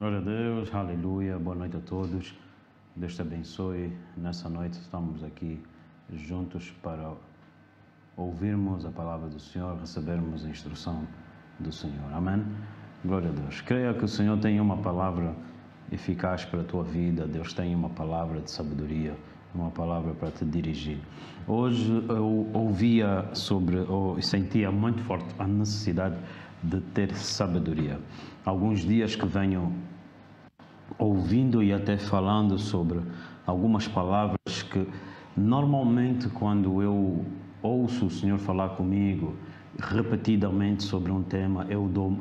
Glória a Deus, aleluia, boa noite a todos. Deus te abençoe. Nessa noite estamos aqui juntos para ouvirmos a palavra do Senhor, recebermos a instrução do Senhor. Amém? Glória a Deus. Creia que o Senhor tem uma palavra eficaz para a tua vida. Deus tem uma palavra de sabedoria, uma palavra para te dirigir. Hoje eu ouvia e sentia muito forte a necessidade de ter sabedoria. Alguns dias que venho ouvindo e até falando sobre algumas palavras que normalmente quando eu ouço o Senhor falar comigo repetidamente sobre um tema, eu dou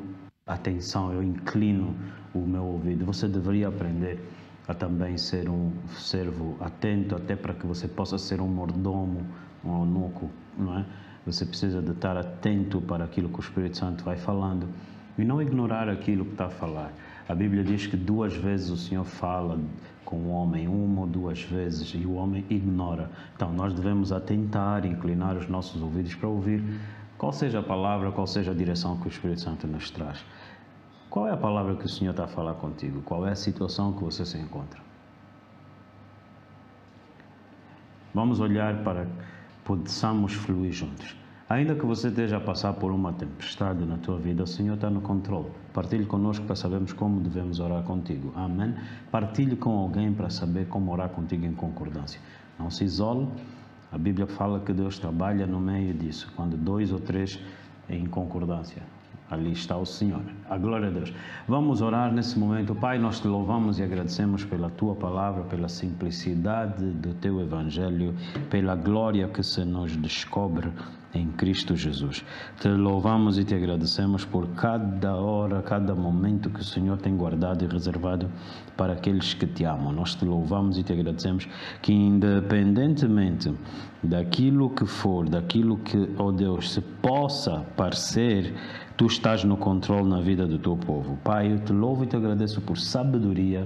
atenção, eu inclino o meu ouvido. Você deveria aprender a também ser um servo atento, até para que você possa ser um mordomo, um eunuco, não é? Você precisa de estar atento para aquilo que o Espírito Santo vai falando e não ignorar aquilo que está a falar. A Bíblia diz que 2 vezes o Senhor fala com o homem, 1 ou 2 vezes, e o homem ignora. Então nós devemos atentar, inclinar os nossos ouvidos para ouvir qual seja a palavra, qual seja a direção que o Espírito Santo nos traz. Qual é a palavra que o Senhor está a falar contigo? Qual é a situação que você se encontra? Vamos olhar para possamos fluir juntos. Ainda que você esteja a passar por uma tempestade na tua vida, o Senhor está no controle. Partilhe conosco para sabermos como devemos orar contigo. Amém? Partilhe com alguém para saber como orar contigo em concordância. Não se isole. A Bíblia fala que Deus trabalha no meio disso, quando 2 ou 3 em concordância. Ali está o Senhor. A glória a Deus. Vamos orar nesse momento. Pai, nós te louvamos e agradecemos pela tua palavra, pela simplicidade do teu evangelho, pela glória que se nos descobre em Cristo Jesus. Te louvamos e te agradecemos por cada hora, cada momento que o Senhor tem guardado e reservado para aqueles que te amam. Nós te louvamos e te agradecemos que, independentemente daquilo que for, daquilo que, ó Deus, se possa parecer, tu estás no controle na vida do teu povo. Pai, eu te louvo e te agradeço por sabedoria,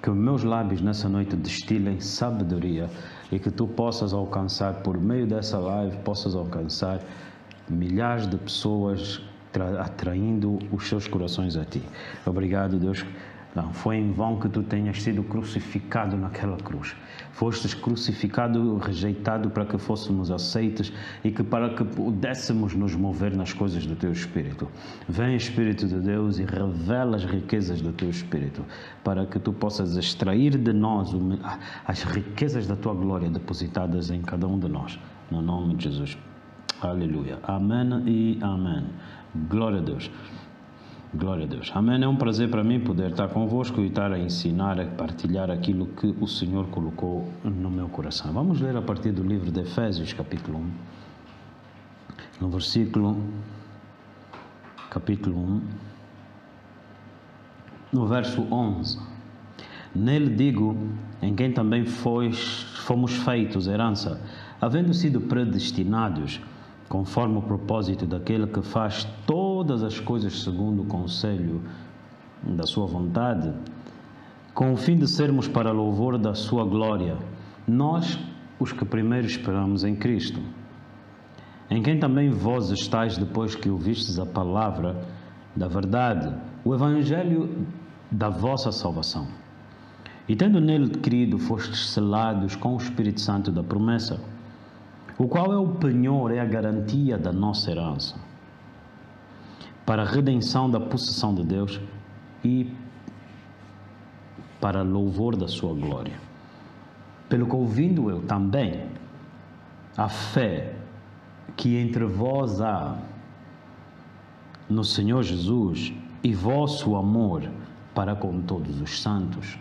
que os meus lábios nessa noite destilem sabedoria e que tu possas alcançar, por meio dessa live, possas alcançar milhares de pessoas atraindo os seus corações a ti. Obrigado, Deus. Não foi em vão que tu tenhas sido crucificado naquela cruz. Fostes crucificado, rejeitado para que fôssemos aceitos e que para que pudéssemos nos mover nas coisas do teu Espírito. Vem, Espírito de Deus, e revela as riquezas do teu Espírito, para que tu possas extrair de nós as riquezas da tua glória depositadas em cada um de nós. No nome de Jesus. Aleluia. Amém e amém. Glória a Deus. Glória a Deus. Amém. É um prazer para mim poder estar convosco e estar a ensinar, a partilhar aquilo que o Senhor colocou no meu coração. Vamos ler a partir do livro de Efésios, capítulo 1. No versículo, capítulo 1, no verso 11. Nele digo, em quem também fomos feitos herança, havendo sido predestinados, conforme o propósito daquele que faz todas as coisas segundo o conselho da sua vontade, com o fim de sermos para louvor da sua glória, nós, os que primeiro esperamos em Cristo, em quem também vós estáis depois que ouvistes a palavra da verdade, o evangelho da vossa salvação. E tendo nele crido, fostes selados com o Espírito Santo da promessa, o qual é o penhor, é a garantia da nossa herança, para a redenção da possessão de Deus e para louvor da sua glória. Pelo que ouvindo eu também a fé que entre vós há no Senhor Jesus e vosso amor para com todos os santos,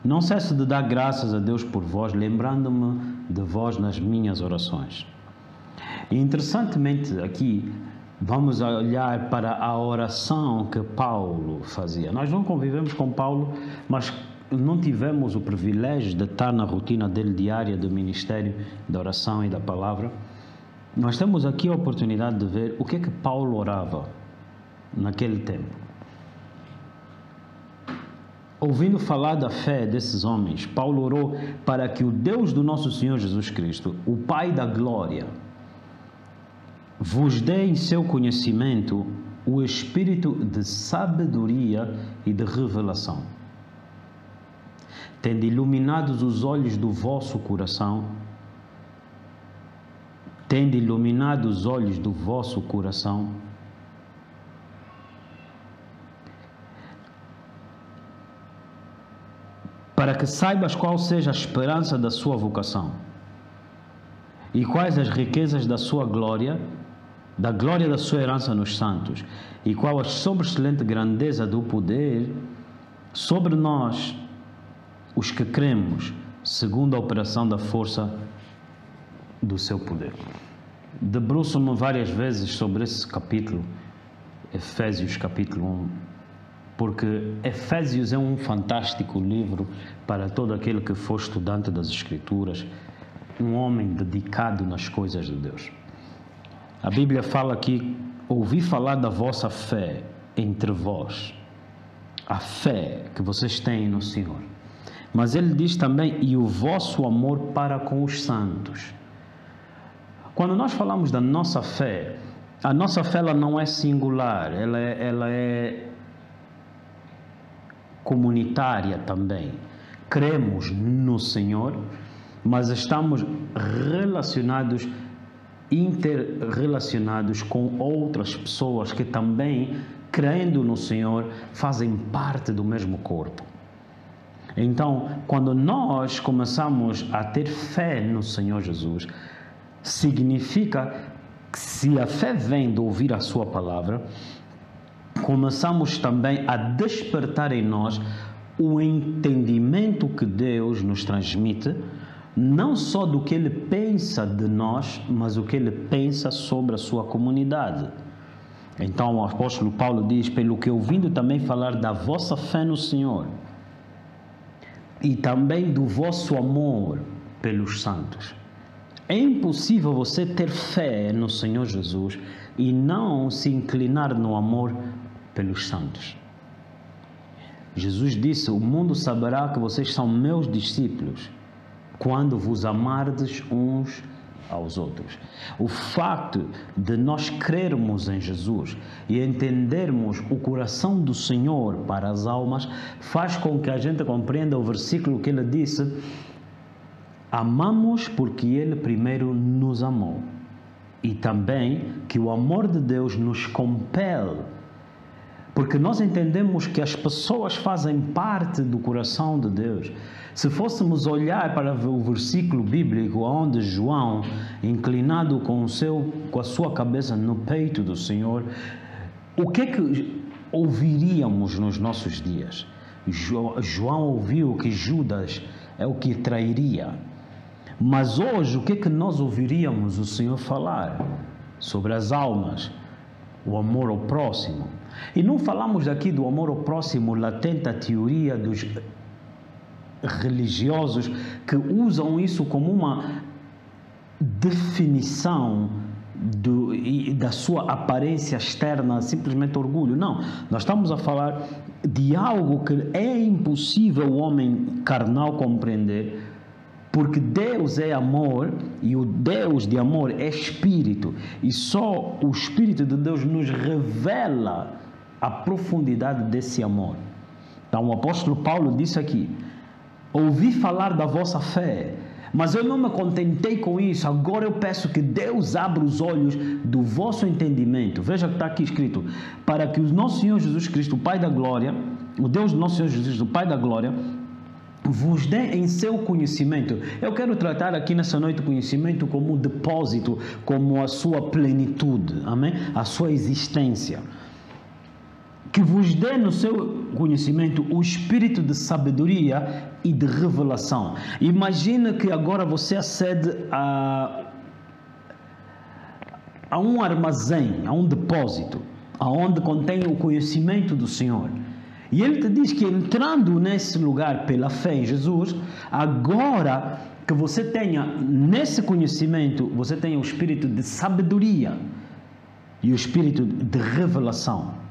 não cesso de dar graças a Deus por vós, lembrando-me de vós nas minhas orações. E interessantemente aqui vamos olhar para a oração que Paulo fazia. Nós não convivemos com Paulo, mas não tivemos o privilégio de estar na rotina dele diária do ministério da oração e da palavra. Nós temos aqui a oportunidade de ver o que é que Paulo orava naquele tempo. Ouvindo falar da fé desses homens, Paulo orou para que o Deus do nosso Senhor Jesus Cristo, o Pai da glória, vos dê em seu conhecimento o espírito de sabedoria e de revelação. Tende iluminados os olhos do vosso coração. Tende iluminados os olhos do vosso coração. Para que saibas qual seja a esperança da sua vocação e quais as riquezas da sua glória, da glória da sua herança nos santos, e qual a sobreexcelente grandeza do poder sobre nós, os que cremos, segundo a operação da força do seu poder. Debruço-me várias vezes sobre esse capítulo, Efésios capítulo 1, porque Efésios é um fantástico livro para todo aquele que for estudante das Escrituras, um homem dedicado nas coisas de Deus. A Bíblia fala aqui: ouvi falar da vossa fé entre vós, a fé que vocês têm no Senhor. Mas ele diz também: e o vosso amor para com os santos. Quando nós falamos da nossa fé, a nossa fé ela não é singular, ela é comunitária também. Cremos no Senhor, mas estamos interrelacionados com outras pessoas que também, crendo no Senhor, fazem parte do mesmo corpo. Então, quando nós começamos a ter fé no Senhor Jesus, significa que, se a fé vem de ouvir a sua palavra, começamos também a despertar em nós o entendimento que Deus nos transmite, não só do que Ele pensa de nós, mas o que Ele pensa sobre a sua comunidade. Então o apóstolo Paulo diz: pelo que ouvindo também falar da vossa fé no Senhor e também do vosso amor pelos santos. É impossível você ter fé no Senhor Jesus e não se inclinar no amor pelos santos. Jesus disse: o mundo saberá que vocês são meus discípulos quando vos amardes uns aos outros. O facto de nós crermos em Jesus e entendermos o coração do Senhor para as almas faz com que a gente compreenda o versículo que ele disse: amamos porque Ele primeiro nos amou. E também que o amor de Deus nos compele, porque nós entendemos que as pessoas fazem parte do coração de Deus. Se fôssemos olhar para o versículo bíblico onde João, inclinado com a sua cabeça no peito do Senhor, o que é que ouviríamos nos nossos dias? João ouviu que Judas é o que trairia. Mas hoje, o que é que nós ouviríamos o Senhor falar? Sobre as almas, o amor ao próximo. E não falamos aqui do amor ao próximo latente, a teoria dos religiosos que usam isso como uma definição da sua aparência externa, simplesmente orgulho. Não, nós estamos a falar de algo que é impossível o homem carnal compreender, porque Deus é amor e o Deus de amor é Espírito, e só o Espírito de Deus nos revela a profundidade desse amor. Então o apóstolo Paulo disse aqui: ouvi falar da vossa fé, mas eu não me contentei com isso, agora eu peço que Deus abra os olhos do vosso entendimento. Veja que está aqui escrito: para que o nosso Senhor Jesus Cristo, o Pai da Glória, o Deus do nosso Senhor Jesus Cristo, o Pai da Glória, vos dê em seu conhecimento. Eu quero tratar aqui nessa noite o conhecimento como um depósito, como a sua plenitude, amém? A sua existência. Que vos dê no seu conhecimento o espírito de sabedoria e de revelação. Imagina que agora você acede a um armazém, a um depósito, aonde contém o conhecimento do Senhor. E Ele te diz que entrando nesse lugar pela fé em Jesus, agora que você tenha nesse conhecimento, você tenha o espírito de sabedoria e o espírito de revelação.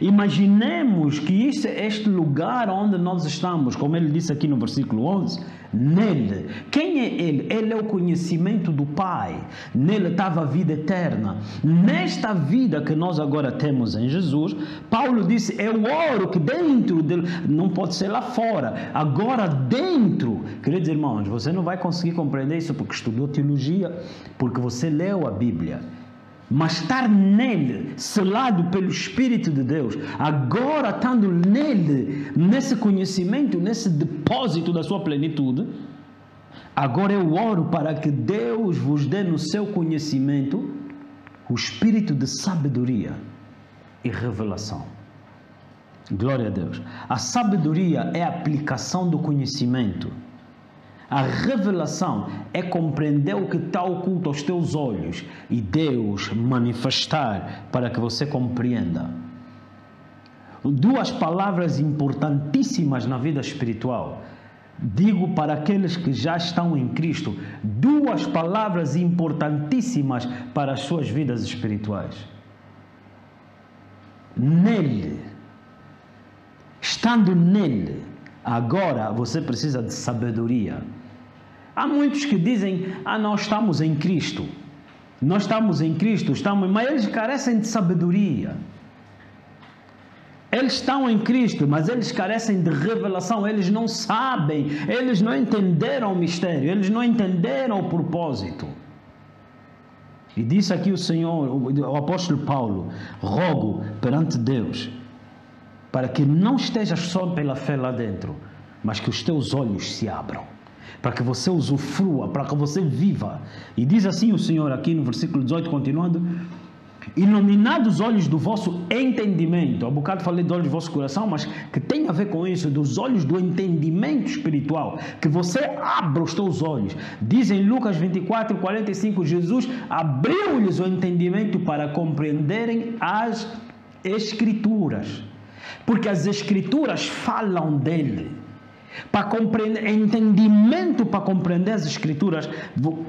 Imaginemos que este lugar onde nós estamos, como ele disse aqui no versículo 11, nele. Quem é ele? Ele é o conhecimento do Pai. Nele estava a vida eterna. Nesta vida que nós agora temos em Jesus, Paulo disse, é o ouro que dentro dele, não pode ser lá fora, agora dentro. Queridos irmãos, você não vai conseguir compreender isso porque estudou teologia, porque você leu a Bíblia. Mas estar nele, selado pelo Espírito de Deus, agora estando nele, nesse conhecimento, nesse depósito da sua plenitude, agora eu oro para que Deus vos dê no seu conhecimento o espírito de sabedoria e revelação. Glória a Deus. A sabedoria é a aplicação do conhecimento. A revelação é compreender o que está oculto aos teus olhos e Deus manifestar para que você compreenda. Duas palavras importantíssimas na vida espiritual. Digo para aqueles que já estão em Cristo, duas palavras importantíssimas para as suas vidas espirituais. Nele, estando nele, agora você precisa de sabedoria. Há muitos que dizem, nós estamos em Cristo. Nós estamos em Cristo, mas eles carecem de sabedoria. Eles estão em Cristo, mas eles carecem de revelação. Eles não sabem, eles não entenderam o mistério, eles não entenderam o propósito. E disse aqui o Senhor, o apóstolo Paulo, rogo perante Deus, para que não estejas só pela fé lá dentro, mas que os teus olhos se abram, para que você usufrua, para que você viva. E diz assim o Senhor aqui no versículo 18, continuando, iluminados os olhos do vosso entendimento. Há bocado falei dos olhos do vosso coração, mas que tem a ver com isso, dos olhos do entendimento espiritual, que você abra os teus olhos. Diz em Lucas 24, 45, Jesus abriu-lhes o entendimento para compreenderem as Escrituras, porque as Escrituras falam dele. Para compreender, entendimento para compreender as Escrituras,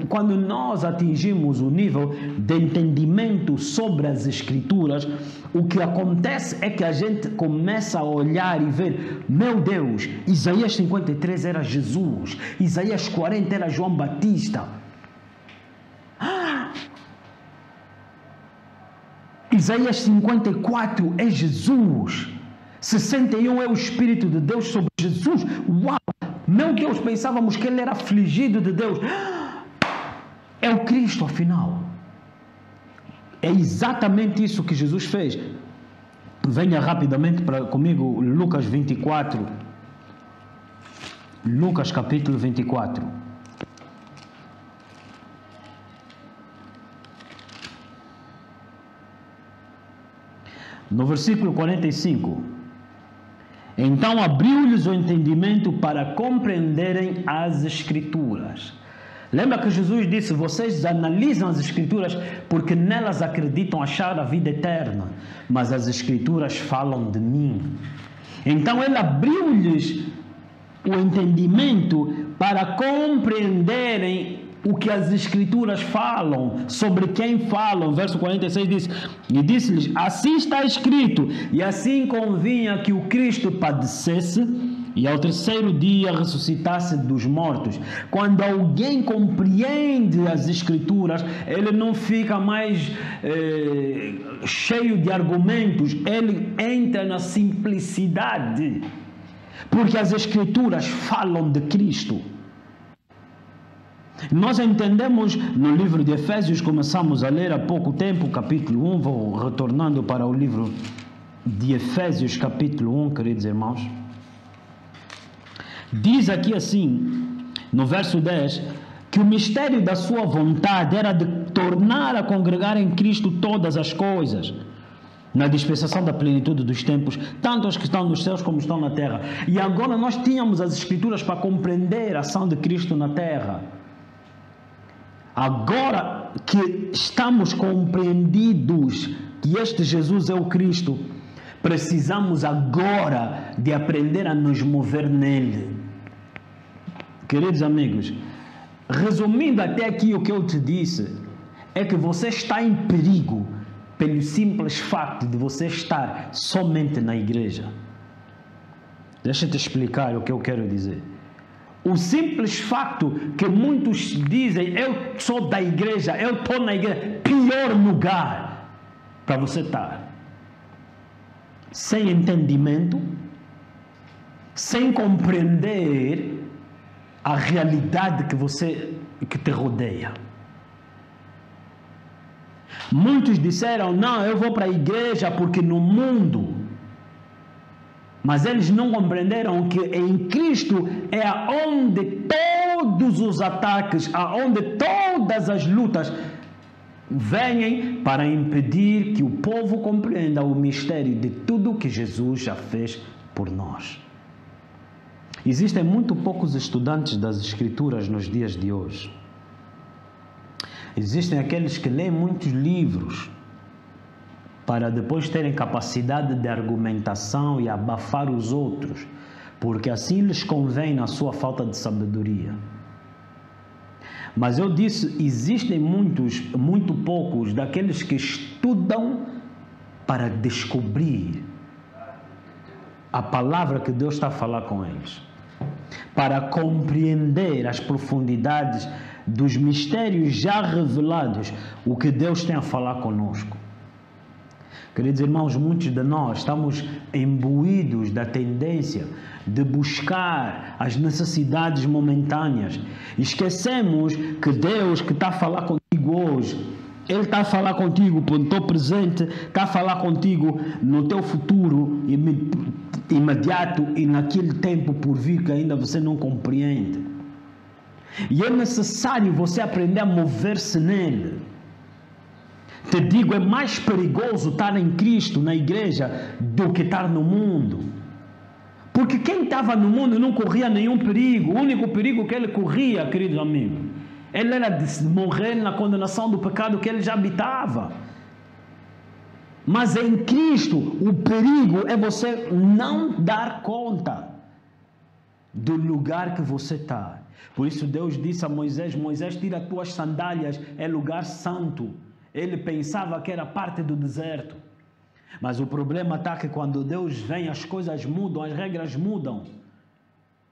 quando nós atingimos o nível de entendimento sobre as Escrituras, o que acontece é que a gente começa a olhar e ver, meu Deus, Isaías 53 era Jesus, Isaías 40 era João Batista, Isaías 54 é Jesus, 61 é o Espírito de Deus sobre Jesus. Uau! Meu Deus, pensávamos que ele era afligido de Deus. É o Cristo, afinal. É exatamente isso que Jesus fez. Venha rapidamente comigo, Lucas 24. Lucas capítulo 24. No versículo 45. Então abriu-lhes o entendimento para compreenderem as Escrituras. Lembra que Jesus disse, vocês analisam as Escrituras porque nelas acreditam achar a vida eterna, mas as Escrituras falam de mim. Então ele abriu-lhes o entendimento para compreenderem o que as Escrituras falam, sobre quem falam. Verso 46 diz, e disse-lhes, assim está escrito, e assim convinha que o Cristo padecesse e ao terceiro dia ressuscitasse dos mortos. Quando alguém compreende as Escrituras, ele não fica mais cheio de argumentos, ele entra na simplicidade, porque as Escrituras falam de Cristo. Nós entendemos no livro de Efésios, começamos a ler há pouco tempo, capítulo 1, vou retornando para o livro de Efésios, capítulo 1, queridos irmãos. Diz aqui assim, no verso 10, que o mistério da sua vontade era de tornar a congregar em Cristo todas as coisas, na dispensação da plenitude dos tempos, tanto as que estão nos céus como estão na terra. E agora nós tínhamos as Escrituras para compreender a ação de Cristo na terra. Agora que estamos compreendidos que este Jesus é o Cristo, precisamos agora de aprender a nos mover nele. Queridos amigos, resumindo até aqui o que eu te disse, é que você está em perigo pelo simples facto de você estar somente na igreja. Deixa eu te explicar o que eu quero dizer. O simples facto que muitos dizem, eu sou da igreja, eu estou na igreja, pior lugar para você estar. Sem entendimento, sem compreender a realidade que te rodeia. Muitos disseram, não, eu vou para a igreja porque no mundo. Mas eles não compreenderam que em Cristo é onde todos os ataques, aonde todas as lutas vêm para impedir que o povo compreenda o mistério de tudo que Jesus já fez por nós. Existem muito poucos estudantes das Escrituras nos dias de hoje. Existem aqueles que leem muitos livros para depois terem capacidade de argumentação e abafar os outros, porque assim lhes convém na sua falta de sabedoria. Mas eu disse, existem muito poucos daqueles que estudam para descobrir a palavra que Deus está a falar com eles, para compreender as profundidades dos mistérios já revelados, o que Deus tem a falar conosco. Queridos irmãos, muitos de nós estamos imbuídos da tendência de buscar as necessidades momentâneas. Esquecemos que Deus que está a falar contigo hoje, Ele está a falar contigo no teu presente, está a falar contigo no teu futuro imediato e naquele tempo por vir que ainda você não compreende. E é necessário você aprender a mover-se nele. Te digo, é mais perigoso estar em Cristo, na igreja, do que estar no mundo. Porque quem estava no mundo não corria nenhum perigo. O único perigo que ele corria, queridos amigos, ele era de morrer na condenação do pecado que ele já habitava. Mas em Cristo, o perigo é você não dar conta do lugar que você está. Por isso Deus disse a Moisés, Moisés, tira as tuas sandálias, é lugar santo. Ele pensava que era parte do deserto. Mas o problema está que quando Deus vem, as coisas mudam, as regras mudam.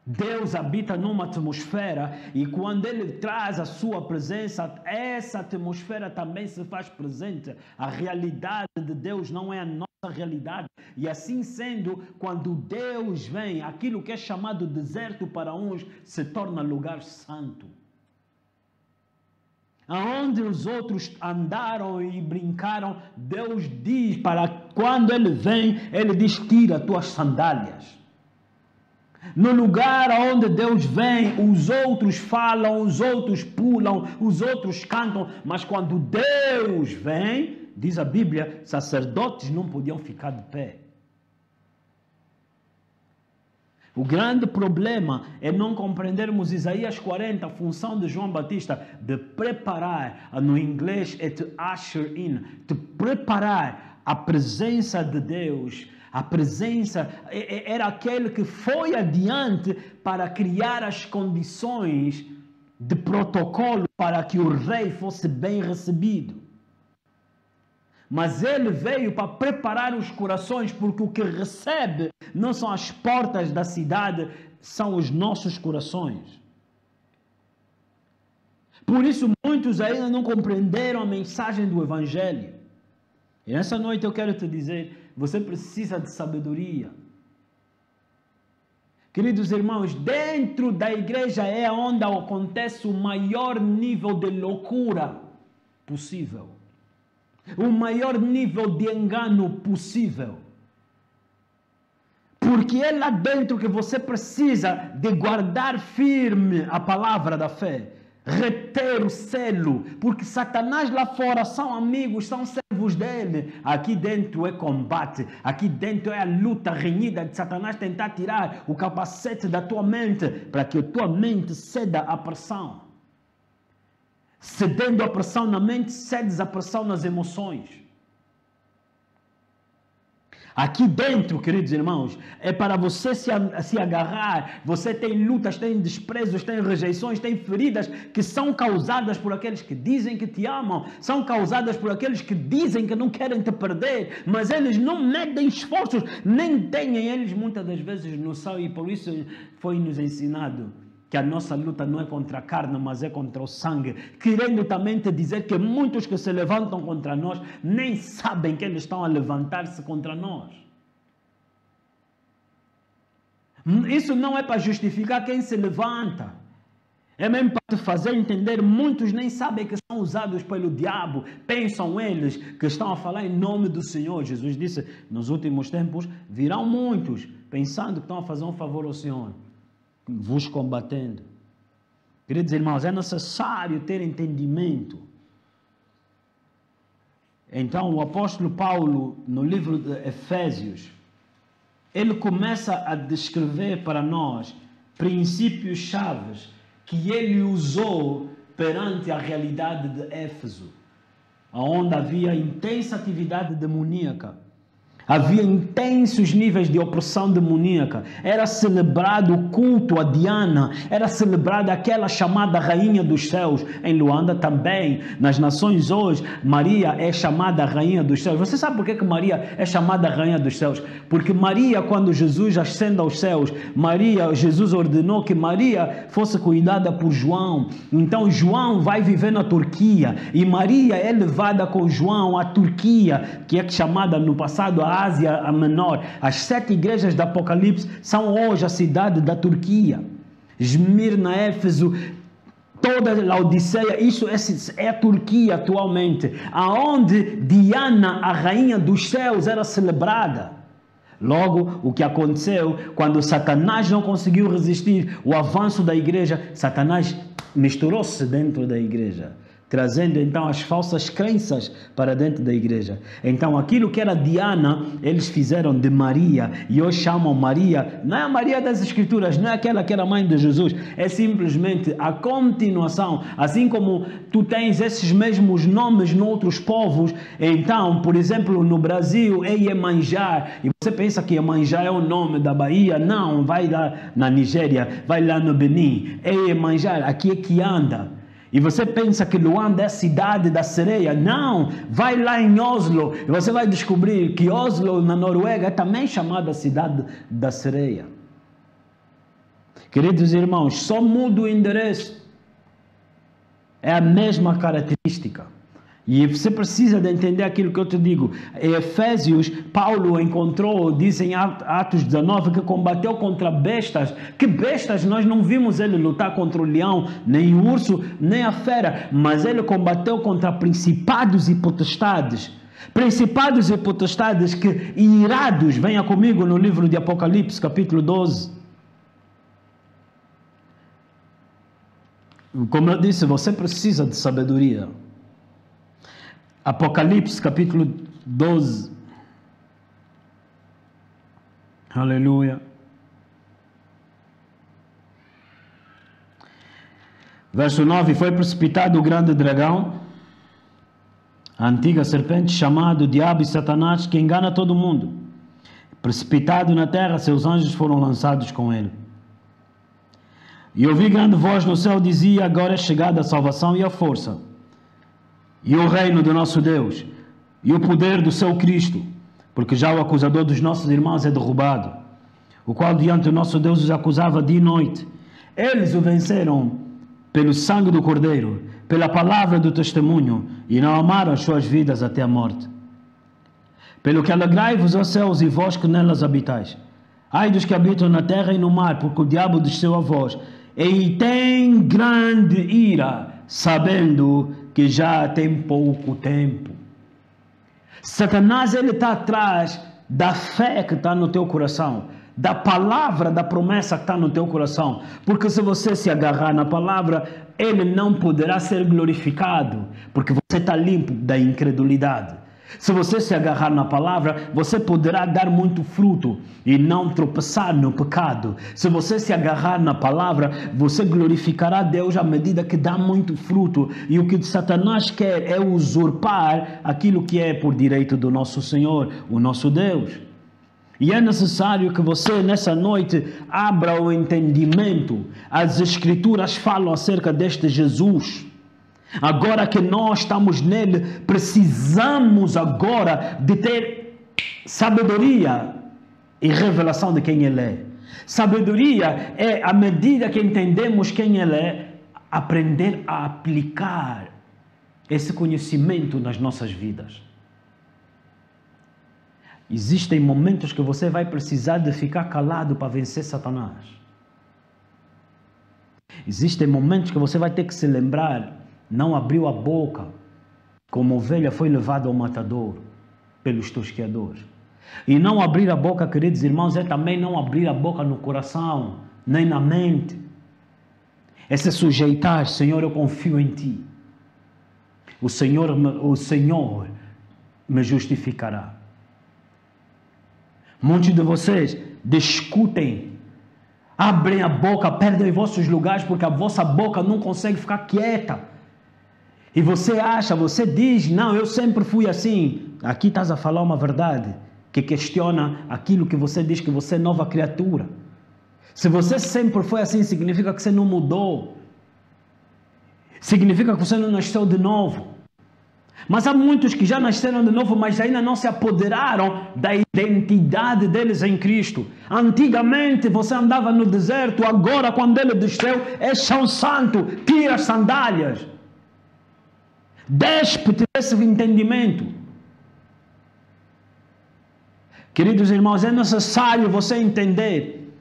Deus habita numa atmosfera e quando Ele traz a sua presença, essa atmosfera também se faz presente. A realidade de Deus não é a nossa realidade. E assim sendo, quando Deus vem, aquilo que é chamado deserto para uns se torna lugar santo. Aonde os outros andaram e brincaram, Deus diz para quando Ele vem, Ele diz, tira as tuas sandálias. No lugar onde Deus vem, os outros falam, os outros pulam, os outros cantam, mas quando Deus vem, diz a Bíblia, sacerdotes não podiam ficar de pé. O grande problema é não compreendermos Isaías 40, a função de João Batista, de preparar, no inglês é to usher in, de preparar a presença de Deus. A presença era aquele que foi adiante para criar as condições de protocolo para que o rei fosse bem recebido. Mas ele veio para preparar os corações, porque o que recebe não são as portas da cidade, são os nossos corações. Por isso muitos ainda não compreenderam a mensagem do Evangelho. E nessa noite eu quero te dizer, você precisa de sabedoria. Queridos irmãos, dentro da igreja é onde acontece o maior nível de loucura possível. O maior nível de engano possível. Porque é lá dentro que você precisa de guardar firme a palavra da fé. Reter o selo. Porque Satanás lá fora são amigos, são servos dele. Aqui dentro é combate. Aqui dentro é a luta renhida de Satanás tentar tirar o capacete da tua mente para que a tua mente ceda à pressão. Cedendo a pressão na mente, cedes a pressão nas emoções. Aqui dentro, queridos irmãos, é para você se agarrar. Você tem lutas, tem desprezos, tem rejeições, tem feridas que são causadas por aqueles que dizem que te amam, são causadas por aqueles que dizem que não querem te perder, mas eles não medem esforços, nem têm eles muitas das vezes noção, e por isso foi nos ensinado que a nossa luta não é contra a carne, mas é contra o sangue, querendo também te dizer que muitos que se levantam contra nós nem sabem que eles estão a levantar-se contra nós. Isso não é para justificar quem se levanta, é mesmo para te fazer entender. Muitos nem sabem que são usados pelo diabo, pensam eles que estão a falar em nome do Senhor. Jesus disse, nos últimos tempos virão muitos pensando que estão a fazer um favor ao Senhor, vos combatendo. Queridos irmãos, é necessário ter entendimento. Então o apóstolo Paulo, no livro de Efésios, ele começa a descrever para nós princípios chaves que ele usou perante a realidade de Éfeso, onde havia intensa atividade demoníaca. Havia intensos níveis de opressão demoníaca. Era celebrado o culto a Diana. Era celebrada aquela chamada Rainha dos Céus. Em Luanda também, nas nações hoje, Maria é chamada Rainha dos Céus. Você sabe por que Maria é chamada Rainha dos Céus? Porque Maria, quando Jesus ascende aos céus, Jesus ordenou que Maria fosse cuidada por João. Então João vai viver na Turquia. E Maria é levada com João à Turquia, que é chamada no passado a Ásia Menor. As 7 igrejas do Apocalipse são hoje a cidade da Turquia. Esmirna, Éfeso, toda a Laodiceia, isso é a Turquia atualmente, aonde Diana, a rainha dos céus, era celebrada. Logo, o que aconteceu, quando Satanás não conseguiu resistir o avanço da igreja, Satanás misturou-se dentro da igreja, trazendo então as falsas crenças para dentro da igreja. Então aquilo que era Diana, eles fizeram de Maria, e hoje chamam Maria, não é a Maria das Escrituras, não é aquela que era mãe de Jesus, é simplesmente a continuação. Assim como tu tens esses mesmos nomes noutros povos, então, por exemplo, no Brasil é Iemanjá, e você pensa que Iemanjá é o nome da Bahia, não, vai lá na Nigéria, vai lá no Benin, é Iemanjá, aqui é que anda. E você pensa que Luanda é a cidade da sereia? Não! Vai lá em Oslo e você vai descobrir que Oslo, na Noruega, é também chamada cidade da sereia. Queridos irmãos, só muda o endereço. É a mesma característica. E você precisa de entender aquilo que eu te digo. Em Efésios, Paulo encontrou, diz em Atos 19, que combateu contra bestas. Que bestas? Nós não vimos ele lutar contra o leão, nem o urso, nem a fera. Mas ele combateu contra principados e potestades. Principados e potestades que irados, venha comigo no livro de Apocalipse, capítulo 12. Como eu disse, você precisa de sabedoria. Apocalipse capítulo 12. Aleluia. Verso 9. Foi precipitado o grande dragão, a antiga serpente, chamado Diabo e Satanás, que engana todo mundo. Precipitado na terra, seus anjos foram lançados com ele. E ouvi grande voz no céu, dizia: agora é chegada a salvação e a força, e o reino do nosso Deus, e o poder do seu Cristo, porque já o acusador dos nossos irmãos é derrubado, o qual diante do nosso Deus os acusava dia e noite. Eles o venceram pelo sangue do Cordeiro, pela palavra do testemunho, e não amaram as suas vidas até a morte. Pelo que alegrai-vos, ó céus, e vós que nelas habitais. Ai dos que habitam na terra e no mar, porque o diabo desceu a vós, e tem grande ira, sabendo que já tem pouco tempo. Satanás, ele está atrás da fé que está no teu coração, da palavra, da promessa que está no teu coração, porque se você se agarrar na palavra, ele não poderá ser glorificado, porque você está limpo da incredulidade. Se você se agarrar na palavra, você poderá dar muito fruto e não tropeçar no pecado. Se você se agarrar na palavra, você glorificará Deus à medida que dá muito fruto. E o que Satanás quer é usurpar aquilo que é por direito do nosso Senhor, o nosso Deus. E é necessário que você, nessa noite, abra o entendimento. As Escrituras falam acerca deste Jesus. Agora que nós estamos nele, precisamos agora de ter sabedoria e revelação de quem ele é. Sabedoria é, à medida que entendemos quem ele é, aprender a aplicar esse conhecimento nas nossas vidas. Existem momentos que você vai precisar de ficar calado para vencer Satanás. Existem momentos que você vai ter que se lembrar, não abriu a boca, como ovelha foi levada ao matador pelos tosqueadores. E não abrir a boca, queridos irmãos, é também não abrir a boca no coração, nem na mente. É se sujeitar, Senhor, eu confio em Ti. O Senhor me justificará. Muitos de vocês discutem, abrem a boca, perdem vossos lugares porque a vossa boca não consegue ficar quieta. E você acha, você diz, não, eu sempre fui assim. Aqui estás a falar uma verdade que questiona aquilo que você diz que você é nova criatura. Se você sempre foi assim, significa que você não mudou. Significa que você não nasceu de novo. Mas há muitos que já nasceram de novo, mas ainda não se apoderaram da identidade deles em Cristo. Antigamente você andava no deserto, agora quando Ele desceu, é chão santo, tira as sandálias. Despe-te desse entendimento. Queridos irmãos, é necessário você entender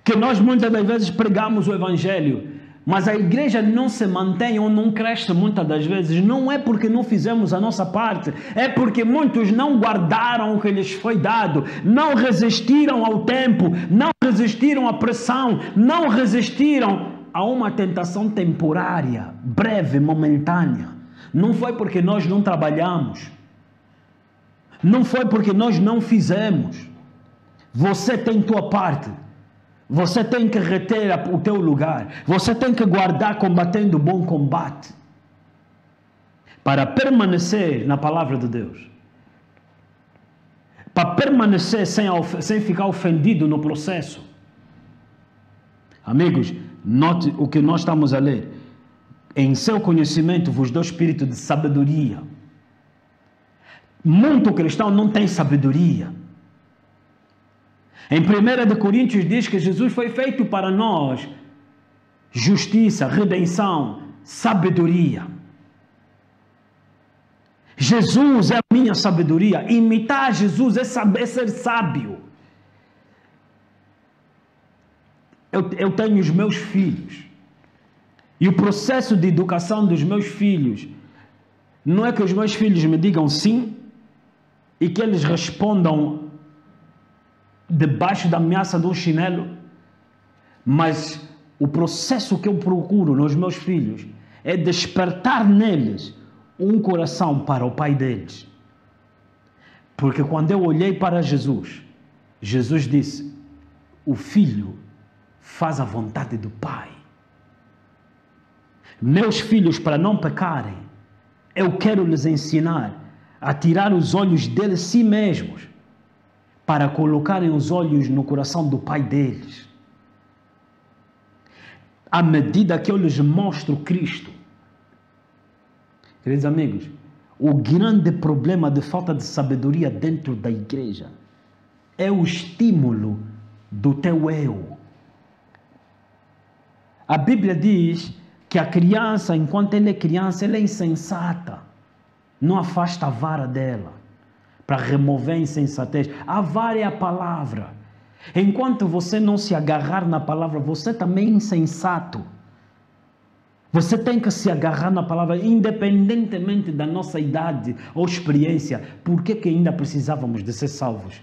que nós muitas das vezes pregamos o Evangelho, mas a igreja não se mantém ou não cresce muitas das vezes, não é porque não fizemos a nossa parte, é porque muitos não guardaram o que lhes foi dado, não resistiram ao tempo, não resistiram à pressão, não resistiram a uma tentação temporária, breve, momentânea. Não foi porque nós não trabalhamos, não foi porque nós não fizemos. Você tem tua parte. Você tem que reter o teu lugar. Você tem que guardar combatendo o bom combate. Para permanecer na palavra de Deus. Para permanecer sem ficar ofendido no processo. Amigos, note o que nós estamos a ler. Em seu conhecimento vos dou espírito de sabedoria. Muito cristão não tem sabedoria. Em 1 Coríntios diz que Jesus foi feito para nós justiça, redenção, sabedoria. Jesus é a minha sabedoria. Imitar Jesus é ser sábio. Eu tenho os meus filhos. E o processo de educação dos meus filhos não é que os meus filhos me digam sim e que eles respondam debaixo da ameaça de um chinelo, mas o processo que eu procuro nos meus filhos é despertar neles um coração para o Pai deles. Porque quando eu olhei para Jesus, Jesus disse, o Filho faz a vontade do Pai. Meus filhos, para não pecarem, eu quero lhes ensinar a tirar os olhos deles si mesmos, para colocarem os olhos no coração do Pai deles. À medida que eu lhes mostro Cristo. Queridos amigos, o grande problema de falta de sabedoria dentro da igreja é o estímulo do teu eu. A Bíblia diz que a criança, enquanto ela é criança, ela é insensata. Não afasta a vara dela para remover a insensatez. A vara é a palavra. Enquanto você não se agarrar na palavra, você também é insensato. Você tem que se agarrar na palavra, independentemente da nossa idade ou experiência. Por que ainda precisávamos de ser salvos?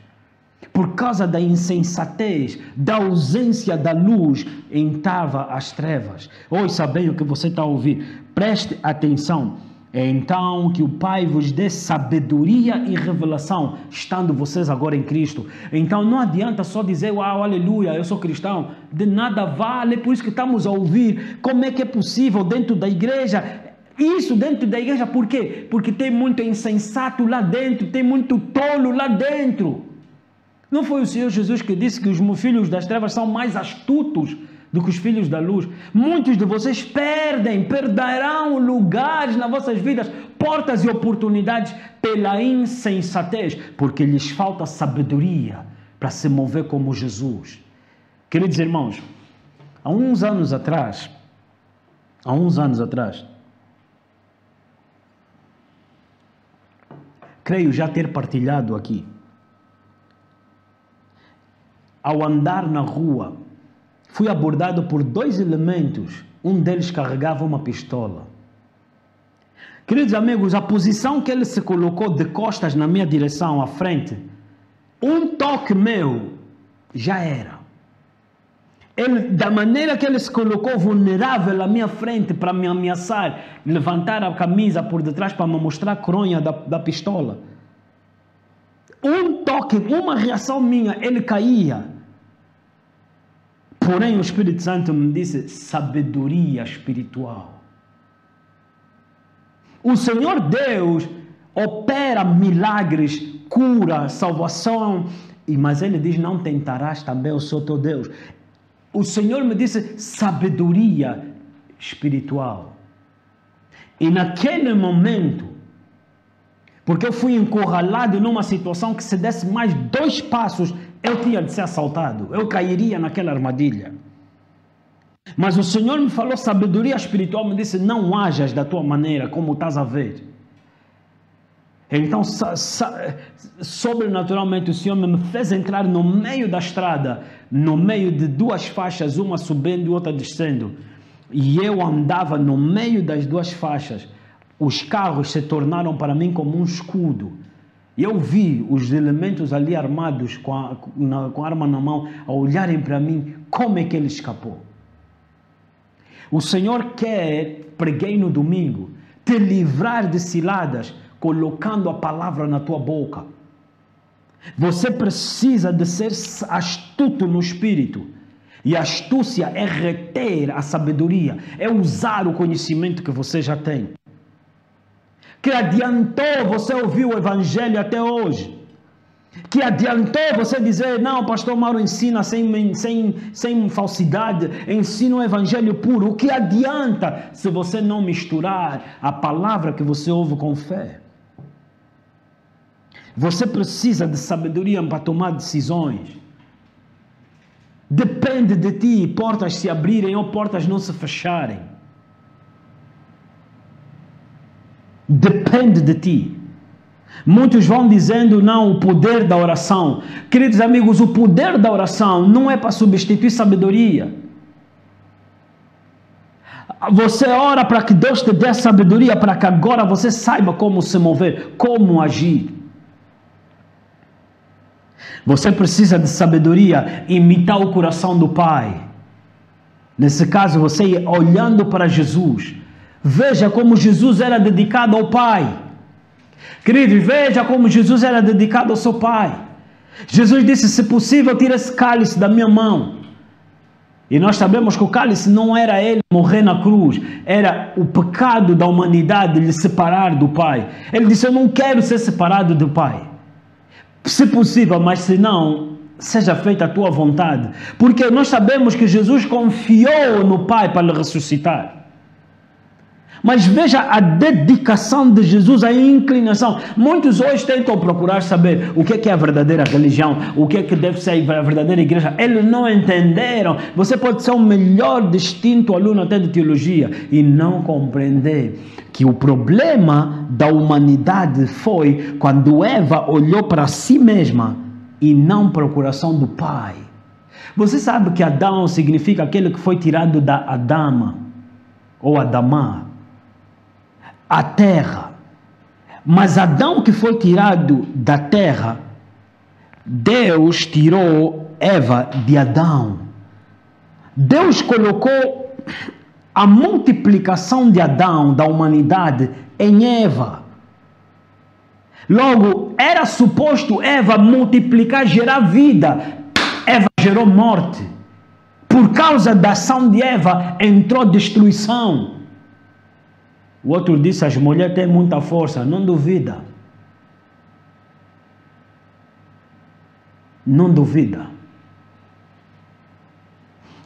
Por causa da insensatez, da ausência da luz, entrava as trevas. Ouça bem o que você está a ouvir. Preste atenção. É então que o Pai vos dê sabedoria e revelação, estando vocês agora em Cristo. Então não adianta só dizer, aleluia, eu sou cristão. De nada vale, por isso que estamos a ouvir. Como é que é possível dentro da igreja? Isso dentro da igreja, por quê? Porque tem muito insensato lá dentro, tem muito tolo lá dentro. Não foi o Senhor Jesus que disse que os filhos das trevas são mais astutos do que os filhos da luz? Muitos de vocês perderão lugares nas vossas vidas, portas e oportunidades pela insensatez, porque lhes falta sabedoria para se mover como Jesus. Queridos irmãos, há uns anos atrás, creio já ter partilhado aqui, ao andar na rua, fui abordado por 2 elementos. Um deles carregava uma pistola. Queridos amigos, a posição que ele se colocou de costas na minha direção, à frente, um toque meu, já era. Da maneira que ele se colocou vulnerável à minha frente para me ameaçar, levantar a camisa por detrás para me mostrar a coronha da pistola. Um toque, uma reação minha, ele caía. Porém, o Espírito Santo me disse: sabedoria espiritual. O Senhor Deus opera milagres, cura, salvação, mas Ele diz: não tentarás também o Senhor teu Deus. O Senhor me disse sabedoria espiritual. E naquele momento, porque eu fui encurralado numa situação que se desse mais 2 passos, eu tinha de ser assaltado, eu cairia naquela armadilha. Mas o Senhor me falou sabedoria espiritual, me disse: não hajas da tua maneira como estás a ver. Então, sobrenaturalmente, o Senhor me fez entrar no meio da estrada, no meio de 2 faixas, uma subindo e outra descendo. E eu andava no meio das 2 faixas. Os carros se tornaram para mim como um escudo. E eu vi os elementos ali armados com a arma na mão, a olharem para mim. Como é que ele escapou? O Senhor quer, preguei no domingo, te livrar de ciladas, colocando a palavra na tua boca. Você precisa de ser astuto no espírito. E a astúcia é reter a sabedoria, é usar o conhecimento que você já tem. Que adiantou você ouvir o Evangelho até hoje? Que adiantou você dizer: não, pastor Mauro ensina sem falsidade, ensina o Evangelho puro? O que adianta se você não misturar a palavra que você ouve com fé? Você precisa de sabedoria para tomar decisões. Depende de ti, portas se abrirem ou portas não se fecharem. Depende de ti. Muitos vão dizendo: não, o poder da oração. Queridos amigos, o poder da oração não é para substituir sabedoria. Você ora para que Deus te dê sabedoria, para que agora você saiba como se mover, como agir. Você precisa de sabedoria, imitar o coração do Pai. Nesse caso, você olhando para Jesus, veja como Jesus era dedicado ao Pai. Queridos, veja como Jesus era dedicado ao seu Pai. Jesus disse: se possível, tira esse cálice da minha mão. E nós sabemos que o cálice não era ele morrer na cruz, era o pecado da humanidade lhe separar do Pai. Ele disse: eu não quero ser separado do Pai. Se possível, mas se não, seja feita a tua vontade. Porque nós sabemos que Jesus confiou no Pai para lhe ressuscitar. Mas veja a dedicação de Jesus, a inclinação. Muitos hoje tentam procurar saber o que é a verdadeira religião, o que deve ser a verdadeira igreja. Eles não entenderam. Você pode ser o melhor distinto aluno até de teologia e não compreender que o problema da humanidade foi quando Eva olhou para si mesma e não para o coração do Pai. Você sabe que Adão significa aquele que foi tirado da Adama ou Adamá, a terra. Mas Adão que foi tirado da terra, Deus tirou Eva de Adão. Deus colocou a multiplicação de Adão, da humanidade, em Eva. Logo, era suposto Eva multiplicar, gerar vida. Eva gerou morte. Por causa da ação de Eva, entrou destruição. O outro disse: as mulheres têm muita força. Não duvida. Não duvida.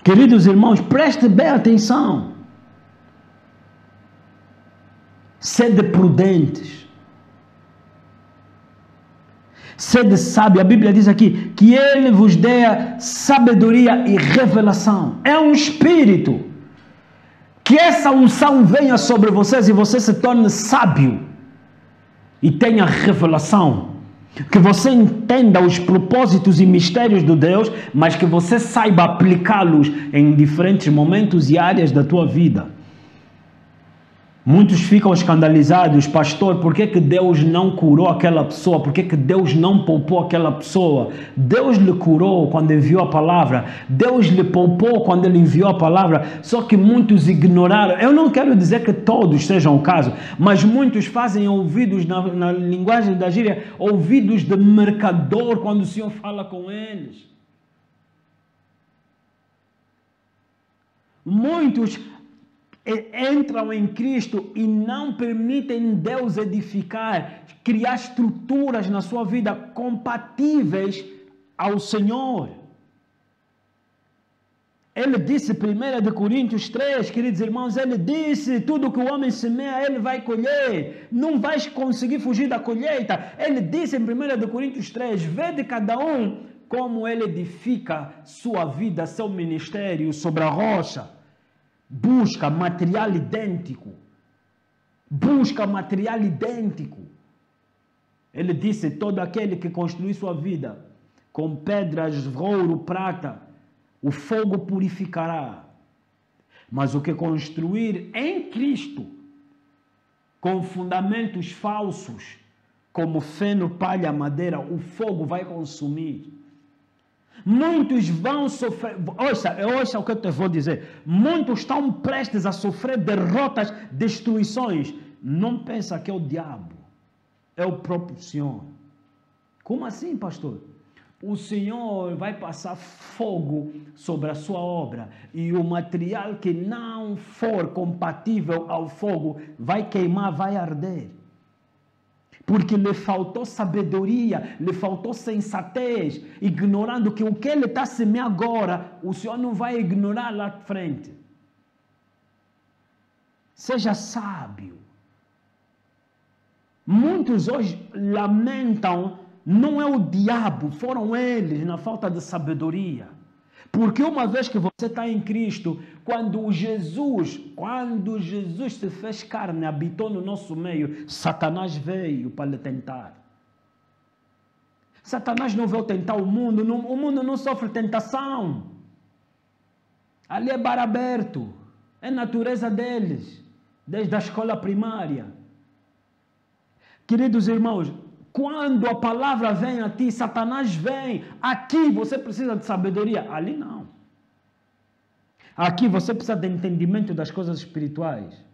Queridos irmãos, preste bem atenção. Sede prudentes. Sede sábio. A Bíblia diz aqui que Ele vos dê sabedoria e revelação. É um espírito. Que essa unção venha sobre vocês e você se torne sábio. E tenha revelação. Que você entenda os propósitos e mistérios de Deus, mas que você saiba aplicá-los em diferentes momentos e áreas da tua vida. Muitos ficam escandalizados, pastor, por que Deus não curou aquela pessoa? Por que Deus não poupou aquela pessoa? Deus lhe curou quando enviou a palavra. Deus lhe poupou quando ele enviou a palavra. Só que muitos ignoraram. Eu não quero dizer que todos sejam o caso, mas muitos fazem ouvidos, na linguagem da gíria, ouvidos de mercador quando o Senhor fala com eles. Muitos entram em Cristo e não permitem Deus edificar, criar estruturas na sua vida compatíveis ao Senhor. Ele disse, 1 Coríntios 3, queridos irmãos, ele disse, tudo que o homem semeia, ele vai colher. Não vais conseguir fugir da colheita. Ele disse em 1 Coríntios 3, vede cada um como ele edifica sua vida, seu ministério sobre a rocha. Busca material idêntico. Busca material idêntico. Ele disse, todo aquele que construir sua vida com pedras, ouro, prata, o fogo purificará. Mas o que construir em Cristo, com fundamentos falsos, como feno, palha, madeira, o fogo vai consumir. Muitos vão sofrer, ouça o que eu te vou dizer, muitos estão prestes a sofrer derrotas, destruições. Não pensa que é o diabo, é o próprio Senhor. Como assim, pastor? O Senhor vai passar fogo sobre a sua obra e o material que não for compatível ao fogo vai queimar, vai arder. Porque lhe faltou sabedoria, lhe faltou sensatez, ignorando que o que ele está semeando agora, o Senhor não vai ignorar lá à frente. Seja sábio. Muitos hoje lamentam, não é o diabo, foram eles na falta de sabedoria. Porque uma vez que você está em Cristo, quando Jesus se fez carne, habitou no nosso meio, Satanás veio para lhe tentar. Satanás não veio tentar o mundo não sofre tentação. Ali é bar aberto, é natureza deles, desde a escola primária. Queridos irmãos, quando a palavra vem a ti, Satanás vem. Aqui você precisa de sabedoria. Ali não. Aqui você precisa de entendimento das coisas espirituais.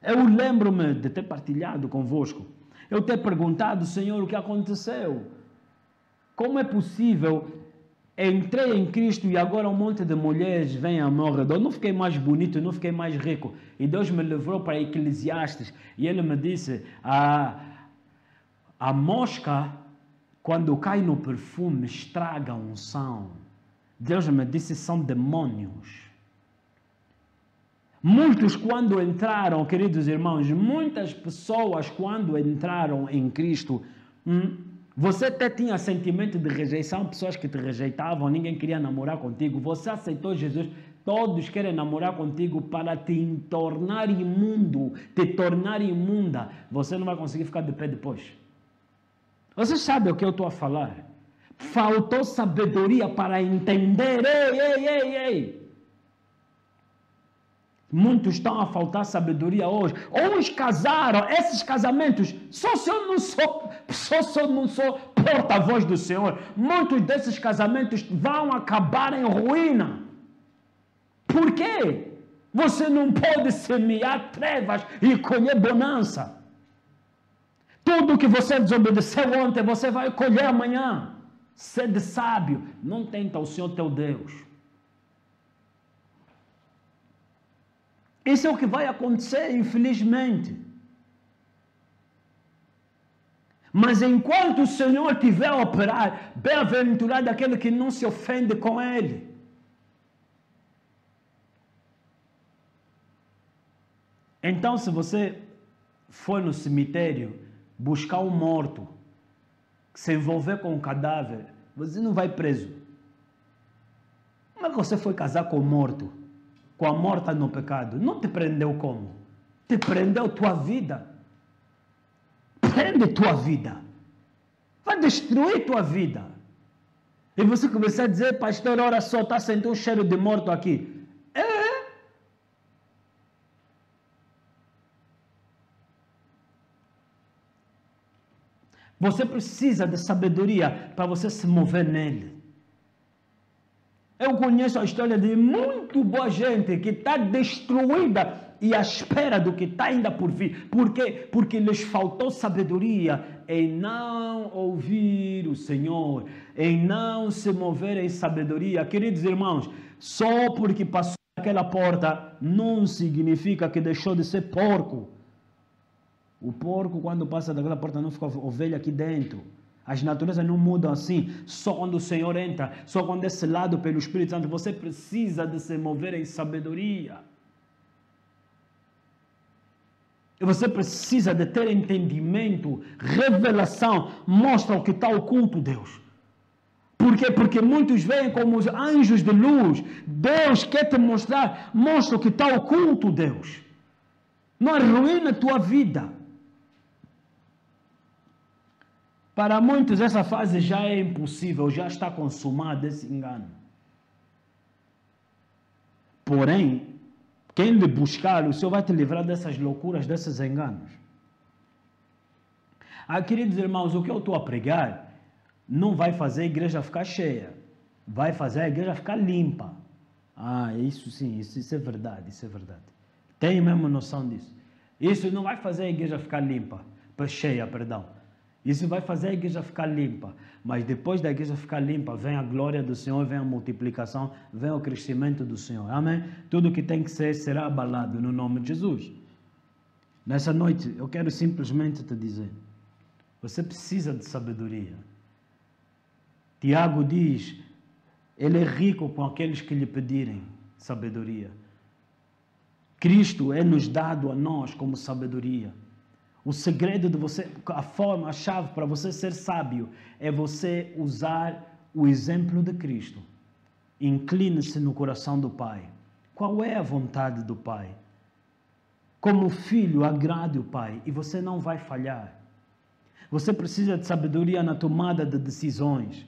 Eu lembro-me de ter partilhado convosco. Eu ter perguntado, Senhor, o que aconteceu? Como é possível? Entrei em Cristo e agora um monte de mulheres vêm ao meu redor. Eu não fiquei mais bonito, não fiquei mais rico. E Deus me levou para Eclesiastes. E ele me disse, a mosca, quando cai no perfume, estraga a unção. Deus me disse, são demônios. Muitos quando entraram, queridos irmãos, muitas pessoas quando entraram em Cristo, você até tinha sentimento de rejeição, pessoas que te rejeitavam, ninguém queria namorar contigo. Você aceitou Jesus, todos querem namorar contigo para te tornar imundo, te tornar imunda. Você não vai conseguir ficar de pé depois. Você sabe o que eu estou a falar? Faltou sabedoria para entender. Ei. Muitos estão a faltar sabedoria hoje. Uns casaram, esses casamentos, só se eu não sou porta-voz do Senhor. Muitos desses casamentos vão acabar em ruína. Por quê? Você não pode semear trevas e colher bonança. Tudo que você desobedeceu ontem, você vai colher amanhã. Sede sábio, não tenta o Senhor teu Deus. Isso é o que vai acontecer, infelizmente. Mas enquanto o Senhor estiver a operar, bem-aventurado aquele que não se ofende com Ele. Então, se você for no cemitério buscar um morto, se envolver com um cadáver, você não vai preso. Como é que você foi casar com o morto? Com a morta no pecado? Não te prendeu como? Te prendeu tua vida. Prende tua vida. Vai destruir tua vida. E você começar a dizer, pastor, olha só, está sentindo um cheiro de morto aqui. Você precisa de sabedoria para você se mover nele. Eu conheço a história de muito boa gente que está destruída e à espera do que está ainda por vir. Por quê? Porque lhes faltou sabedoria em não ouvir o Senhor, em não se mover em sabedoria. Queridos irmãos, só porque passou aquela porta não significa que deixou de ser porco. O porco, quando passa daquela porta, não fica ovelha aqui dentro. As naturezas não mudam assim. Só quando o Senhor entra, só quando é selado pelo Espírito Santo, você precisa de se mover em sabedoria. E você precisa de ter entendimento, revelação, mostra o que está oculto, Deus. Por quê? Porque muitos veem como os anjos de luz. Deus quer te mostrar, mostra o que está oculto, Deus. Não arruína a tua vida. Para muitos essa fase já é impossível, já está consumada esse engano. Porém, quem lhe buscar, o Senhor vai te livrar dessas loucuras, desses enganos. Queridos irmãos, o que eu estou a pregar não vai fazer a igreja ficar cheia, vai fazer a igreja ficar limpa. Isso sim, isso é verdade, isso é verdade. Tenho mesmo noção disso. Isso não vai fazer a igreja ficar limpa, cheia, perdão. Isso vai fazer a igreja ficar limpa. Mas depois da igreja ficar limpa, vem a glória do Senhor, vem a multiplicação, vem o crescimento do Senhor. Amém? Tudo que tem que ser será abalado no nome de Jesus. Nessa noite, eu quero simplesmente te dizer, você precisa de sabedoria. Tiago diz, ele é rico com aqueles que lhe pedirem sabedoria. Cristo é nos dado a nós como sabedoria. O segredo de você, a forma, a chave para você ser sábio é você usar o exemplo de Cristo. Incline-se no coração do Pai. Qual é a vontade do Pai? Como filho, agrade o Pai e você não vai falhar. Você precisa de sabedoria na tomada de decisões.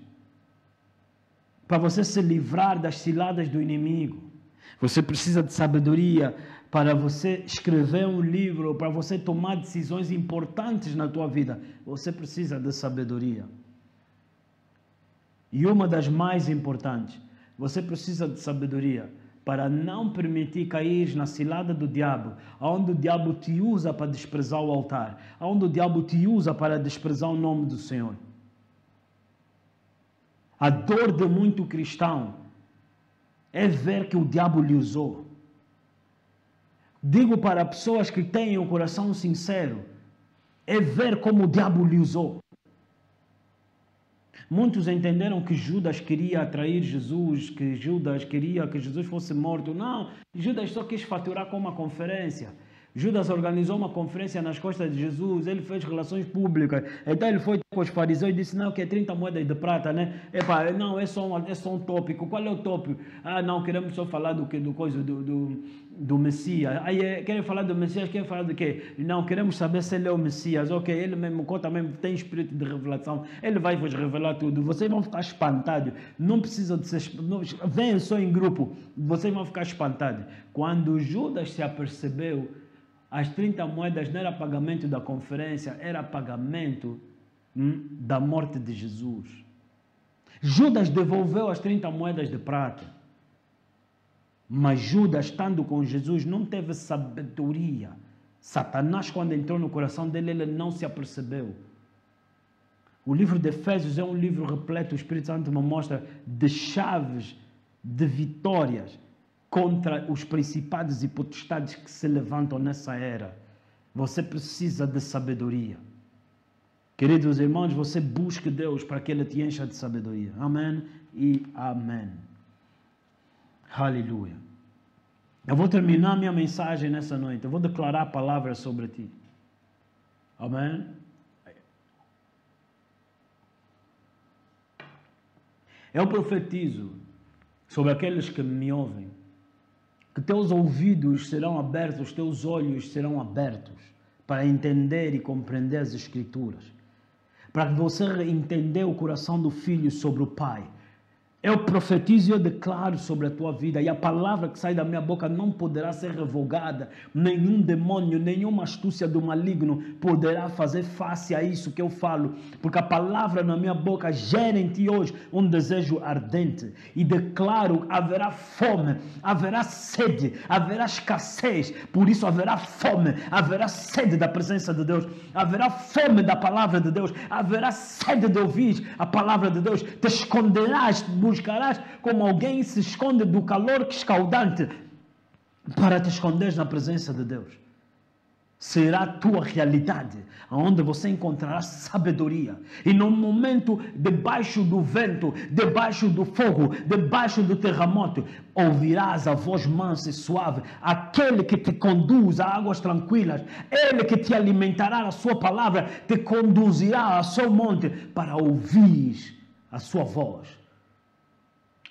Para você se livrar das ciladas do inimigo. Você precisa de sabedoria para você escrever um livro, para você tomar decisões importantes na tua vida. Você precisa de sabedoria. E uma das mais importantes, você precisa de sabedoria para não permitir cair na cilada do diabo, onde o diabo te usa para desprezar o altar, onde o diabo te usa para desprezar o nome do Senhor. A dor de muito cristão é ver que o diabo lhe usou. Digo para pessoas que têm um coração sincero, é ver como o diabo lhe usou. Muitos entenderam que Judas queria atrair Jesus, que Judas queria que Jesus fosse morto. Não, Judas só quis faturar com uma conferência. Judas organizou uma conferência nas costas de Jesus, ele fez relações públicas. Então ele foi com os fariseus e disse, não, que é 30 moedas de prata, né? Não, é só um tópico. Qual é o tópico? Não, queremos só falar do Messias. Querem falar do Messias, querem falar do quê? Não, queremos saber se ele é o Messias. Ok, ele mesmo conta, mesmo tem espírito de revelação. Ele vai vos revelar tudo. Vocês vão ficar espantados. Não precisam de ser... Venham só em grupo. Vocês vão ficar espantados. Quando Judas se apercebeu, as 30 moedas não era pagamento da conferência, era pagamento da morte de Jesus. Judas devolveu as 30 moedas de prata. Mas Judas, estando com Jesus, não teve sabedoria. Satanás, quando entrou no coração dele, ele não se apercebeu. O livro de Efésios é um livro repleto, o Espírito Santo me mostra, de chaves, de vitórias contra os principados e potestades que se levantam nessa era. Você precisa de sabedoria. Queridos irmãos, você busque Deus para que Ele te encha de sabedoria. Amém e amém. Aleluia. Eu vou terminar minha mensagem nessa noite. Eu vou declarar palavras sobre ti. Amém? Eu profetizo sobre aqueles que me ouvem, que teus ouvidos serão abertos, teus olhos serão abertos para entender e compreender as Escrituras, para que você entenda o coração do Filho sobre o Pai. Eu profetizo e eu declaro sobre a tua vida, e a palavra que sai da minha boca não poderá ser revogada. Nenhum demônio, nenhuma astúcia do maligno poderá fazer face a isso que eu falo, porque a palavra na minha boca gera em ti hoje um desejo ardente. E declaro: haverá fome, haverá sede, haverá escassez. Por isso haverá fome, haverá sede da presença de Deus, haverá fome da palavra de Deus, haverá sede de ouvir a palavra de Deus. Te esconderás, buscarás como alguém se esconde do calor escaldante para te esconderes na presença de Deus. Será a tua realidade, onde você encontrará sabedoria. E no momento, debaixo do vento, debaixo do fogo, debaixo do terremoto, ouvirás a voz mansa e suave, aquele que te conduz a águas tranquilas, ele que te alimentará a sua palavra, te conduzirá a seu monte para ouvir a sua voz.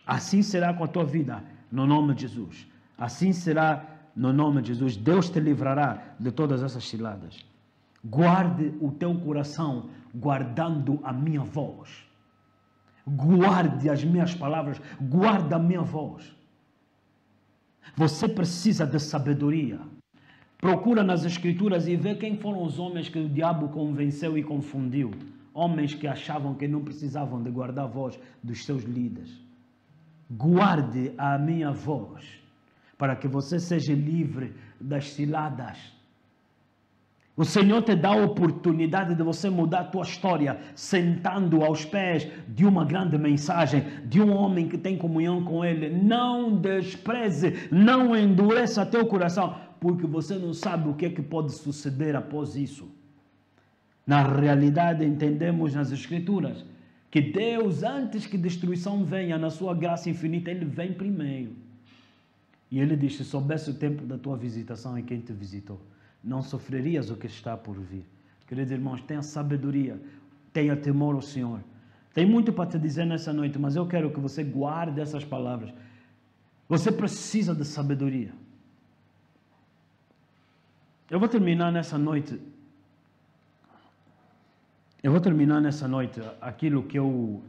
Assim será com a tua vida, no nome de Jesus. Assim será no nome de Jesus. Deus te livrará de todas essas ciladas. Guarde o teu coração, guardando a minha voz. Guarde as minhas palavras, guarda a minha voz. Você precisa de sabedoria. Procura nas Escrituras e vê quem foram os homens que o diabo convenceu e confundiu. Homens que achavam que não precisavam de guardar a voz dos seus líderes. Guarde a minha voz, para que você seja livre das ciladas. O Senhor te dá a oportunidade de você mudar a tua história, sentando aos pés de uma grande mensagem, de um homem que tem comunhão com Ele. Não despreze, não endureça teu coração, porque você não sabe o que é que pode suceder após isso. Na realidade, entendemos nas Escrituras que Deus, antes que destruição venha, na sua graça infinita, Ele vem primeiro. E Ele diz: se soubesse o tempo da tua visitação e quem te visitou, não sofrerias o que está por vir. Queridos irmãos, tenha sabedoria, tenha temor ao Senhor. Tem muito para te dizer nessa noite, mas eu quero que você guarde essas palavras. Você precisa de sabedoria. Eu vou terminar nessa noite aquilo que eu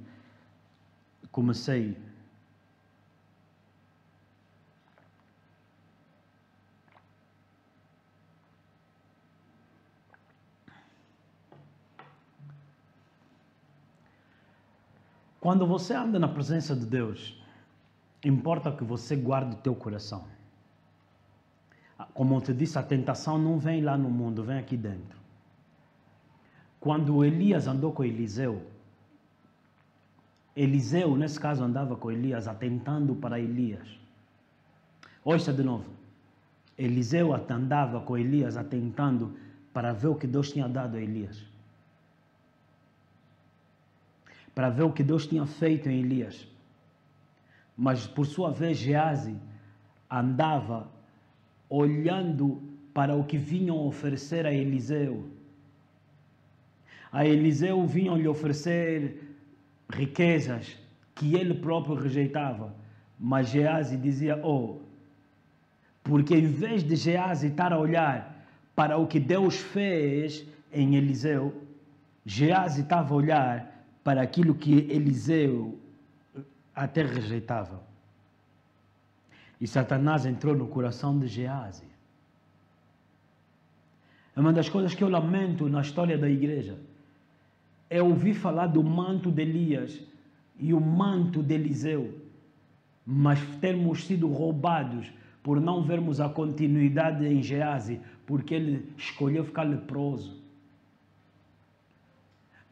comecei. Quando você anda na presença de Deus, importa que você guarde o teu coração. Como eu te disse, a tentação não vem lá no mundo, vem aqui dentro. Quando Elias andou com Eliseu, nesse caso, andava com Elias, atentando para Elias. Ouça de novo. Eliseu andava com Elias, atentando para ver o que Deus tinha dado a Elias. Para ver o que Deus tinha feito em Elias. Mas, por sua vez, Geazi andava olhando para o que vinham oferecer a Eliseu. A Eliseu vinham lhe oferecer riquezas que ele próprio rejeitava. Mas Geazi dizia: porque em vez de Geazi estar a olhar para o que Deus fez em Eliseu, Geazi estava a olhar para aquilo que Eliseu até rejeitava. E Satanás entrou no coração de Geazi. É uma das coisas que eu lamento na história da igreja. É ouvir falar do manto de Elias e o manto de Eliseu, mas termos sido roubados por não vermos a continuidade em Geazi, porque ele escolheu ficar leproso.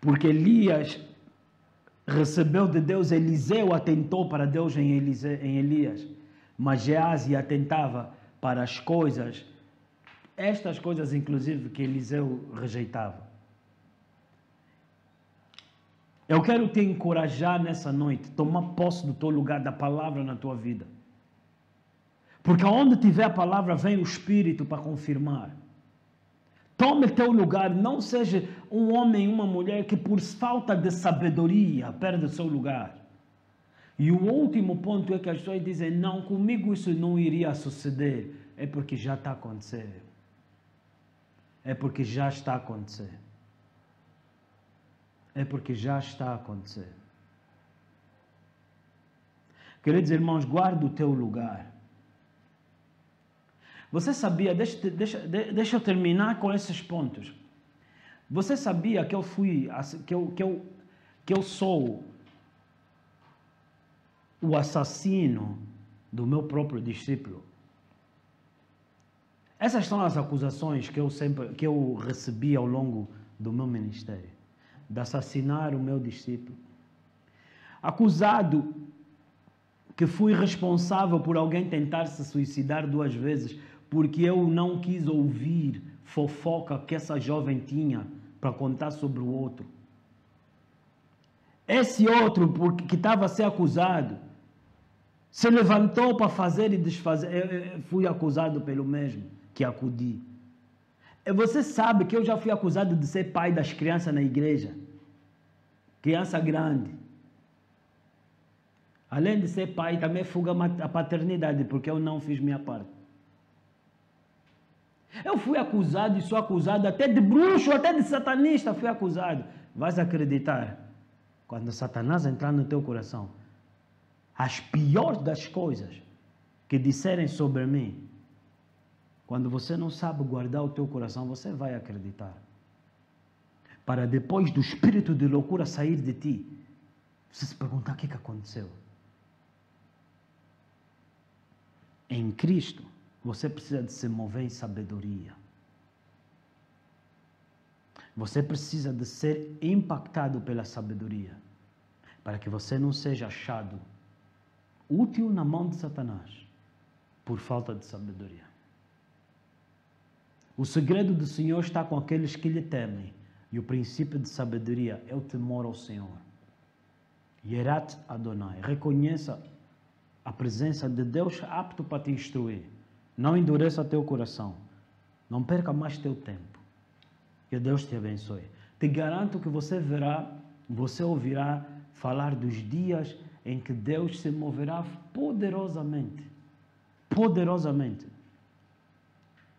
Porque Elias recebeu de Deus, Eliseu atentou para Deus em Elias, mas Geazi atentava para as coisas, estas coisas inclusive que Eliseu rejeitava. Eu quero te encorajar nessa noite, tomar posse do teu lugar, da palavra na tua vida. Porque onde tiver a palavra, vem o Espírito para confirmar. Tome teu lugar, não seja um homem e uma mulher que por falta de sabedoria perde o seu lugar. E o último ponto é que as pessoas dizem, não, comigo isso não iria suceder. É porque já está acontecendo. É porque já está acontecendo. É porque já está acontecendo. Queridos irmãos, guarda o teu lugar. Você sabia, deixa eu terminar com esses pontos. Você sabia que eu sou o assassino do meu próprio discípulo? Essas são as acusações que eu recebi ao longo do meu ministério, de assassinar o meu discípulo. Acusado que fui responsável por alguém tentar se suicidar 2 vezes, porque eu não quis ouvir fofoca que essa jovem tinha para contar sobre o outro. Esse outro, que estava a ser acusado, se levantou para fazer e desfazer. Eu fui acusado pelo mesmo que acudi. Você sabe que eu já fui acusado de ser pai das crianças na igreja. Criança grande. Além de ser pai, também fuga a paternidade, porque eu não fiz minha parte. Eu fui acusado e sou acusado até de bruxo, até de satanista fui acusado. Vais acreditar, quando Satanás entrar no teu coração, as piores das coisas que disserem sobre mim, quando você não sabe guardar o teu coração, você vai acreditar. Para depois do espírito de loucura sair de ti, você se perguntar o que aconteceu. Em Cristo, você precisa de se mover em sabedoria. Você precisa de ser impactado pela sabedoria, para que você não seja achado útil na mão de Satanás, por falta de sabedoria. O segredo do Senhor está com aqueles que lhe temem, e o princípio de sabedoria é o temor ao Senhor. Yerat Adonai, reconheça a presença de Deus apto para te instruir. Não endureça teu coração. Não perca mais teu tempo. Que Deus te abençoe. Te garanto que você ouvirá falar dos dias em que Deus se moverá poderosamente. Poderosamente.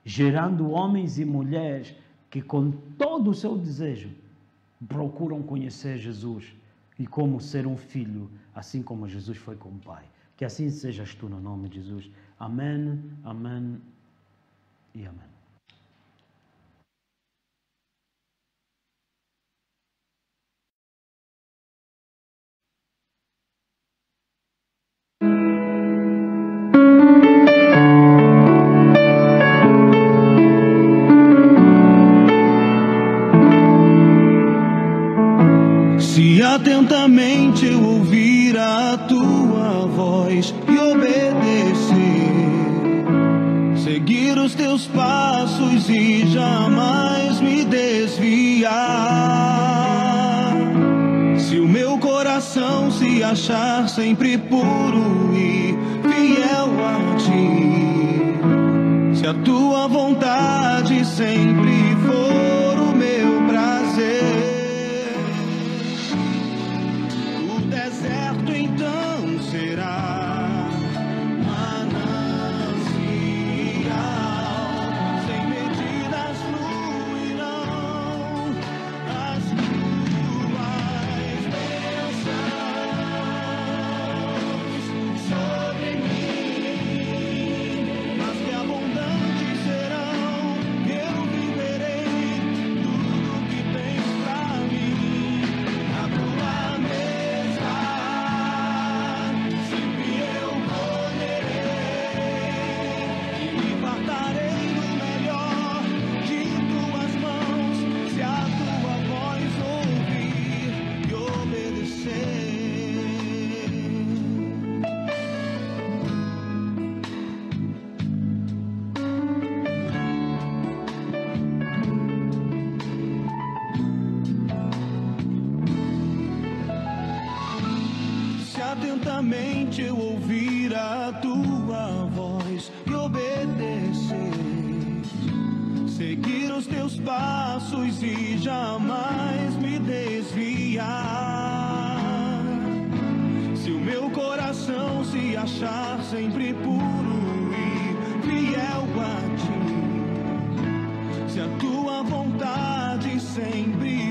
Gerando homens e mulheres que com todo o seu desejo procuram conhecer Jesus e como ser um filho, assim como Jesus foi com o Pai. Que assim sejas tu no nome de Jesus. Amém, amém e amém. Se atentamente eu ouvir a tua voz e obedecer, seguir os teus passos e jamais me desviar. Se o meu coração se achar sempre puro e fiel a ti, se a tua vontade sempre for o meu prazer, o deserto então será manancial, sem medidas fluirão as tuas bênçãos sobre mim, mas que abundantes serão, eu viverei tudo que tens pra mim, a tua mesa sempre atentamente eu ouvir a tua voz e obedecer, seguir os teus passos e jamais me desviar. Se o meu coração se achar sempre puro e fiel a ti, se a tua vontade sempre